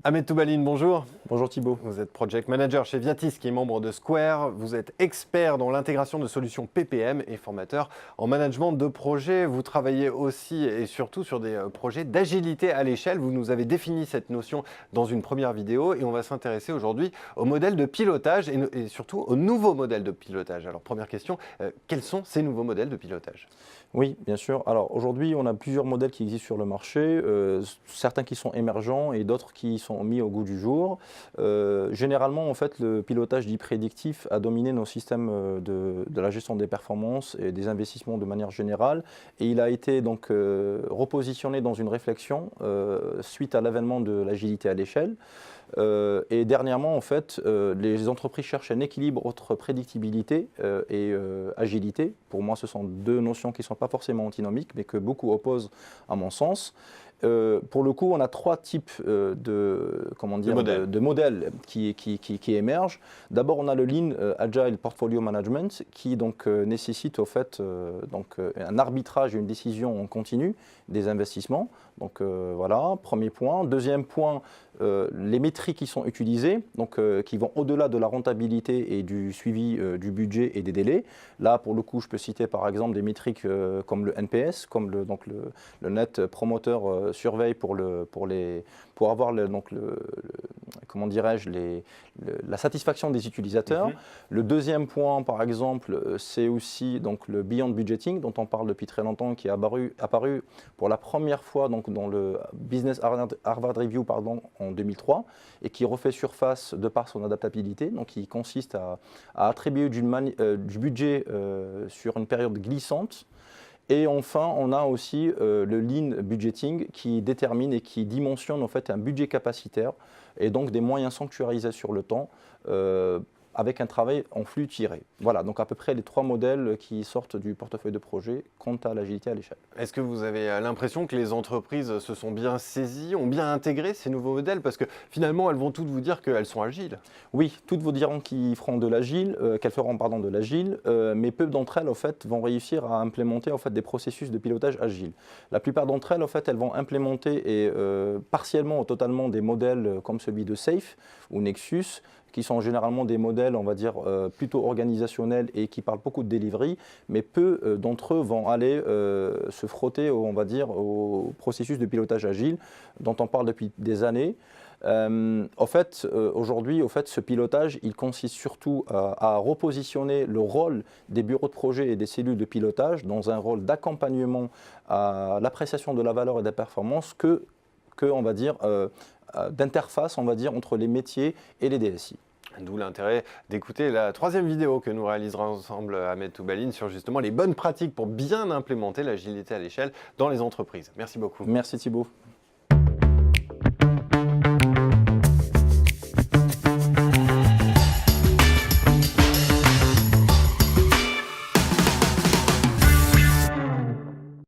Ahmed Toubaline, bonjour. Bonjour Thibaut. Vous êtes Project Manager chez Viatis, qui est membre de Square. Vous êtes expert dans l'intégration de solutions PPM et formateur en management de projets. Vous travaillez aussi et surtout sur des projets d'agilité à l'échelle. Vous nous avez défini cette notion dans une première vidéo et on va s'intéresser aujourd'hui au modèle de pilotage et surtout au nouveau modèle de pilotage. Alors première question, quels sont ces nouveaux modèles de pilotage ? Oui, bien sûr. Alors aujourd'hui, on a plusieurs modèles qui existent sur le marché, certains qui sont émergents et d'autres qui sont mis au goût du jour. Généralement, en fait, le pilotage dit prédictif a dominé nos systèmes de la gestion des performances et des investissements de manière générale. Et il a été donc repositionné dans une réflexion suite à l'avènement de l'agilité à l'échelle. Et dernièrement, en fait, les entreprises cherchent un équilibre entre prédictibilité et agilité. Pour moi, ce sont deux notions qui ne sont pas forcément antinomiques, mais que beaucoup opposent à mon sens. Pour le coup, on a trois types de modèles qui émergent. D'abord, on a le Lean Agile Portfolio Management qui donc, nécessite au fait, un arbitrage et une décision en continu des investissements. Donc voilà, premier point. Deuxième point, les métriques qui sont utilisées, donc, qui vont au-delà de la rentabilité et du suivi du budget et des délais. Là, pour le coup, je peux citer par exemple des métriques comme le NPS, comme le Net Promoter Survey pour avoir comment dirais-je, la satisfaction des utilisateurs. Le deuxième point, par exemple, c'est aussi donc, le Beyond Budgeting, dont on parle depuis très longtemps, qui est apparu pour la première fois donc, dans le Business Harvard Review en 2003 et qui refait surface de par son adaptabilité, donc qui consiste à attribuer du budget sur une période glissante. Et enfin, on a aussi le Lean Budgeting qui détermine et qui dimensionne en fait un budget capacitaire et donc des moyens sanctuarisés sur le temps avec un travail en flux tiré. Voilà, donc à peu près les trois modèles qui sortent du portefeuille de projet quant à l'agilité à l'échelle. Est-ce que vous avez l'impression que les entreprises se sont bien saisies, ont bien intégré ces nouveaux modèles? Parce que finalement, elles vont toutes vous dire qu'elles sont agiles. Oui, toutes vous diront qu'elles feront de l'agile, mais peu d'entre elles, en fait, vont réussir à implémenter en fait, des processus de pilotage agile. La plupart d'entre elles, en fait, elles vont implémenter partiellement ou totalement des modèles comme celui de SAFe ou Nexus, qui sont généralement des modèles, on va dire, plutôt organisationnels et qui parlent beaucoup de delivery, mais peu d'entre eux vont aller se frotter, on va dire, au processus de pilotage agile dont on parle depuis des années. Aujourd'hui, ce pilotage, il consiste surtout à repositionner le rôle des bureaux de projet et des cellules de pilotage dans un rôle d'accompagnement à l'appréciation de la valeur et de la performance on va dire, d'interface, on va dire, entre les métiers et les DSI. D'où l'intérêt d'écouter la troisième vidéo que nous réaliserons ensemble, Ahmed Toubaline, sur justement les bonnes pratiques pour bien implémenter l'agilité à l'échelle dans les entreprises. Merci beaucoup. Merci Thibaut.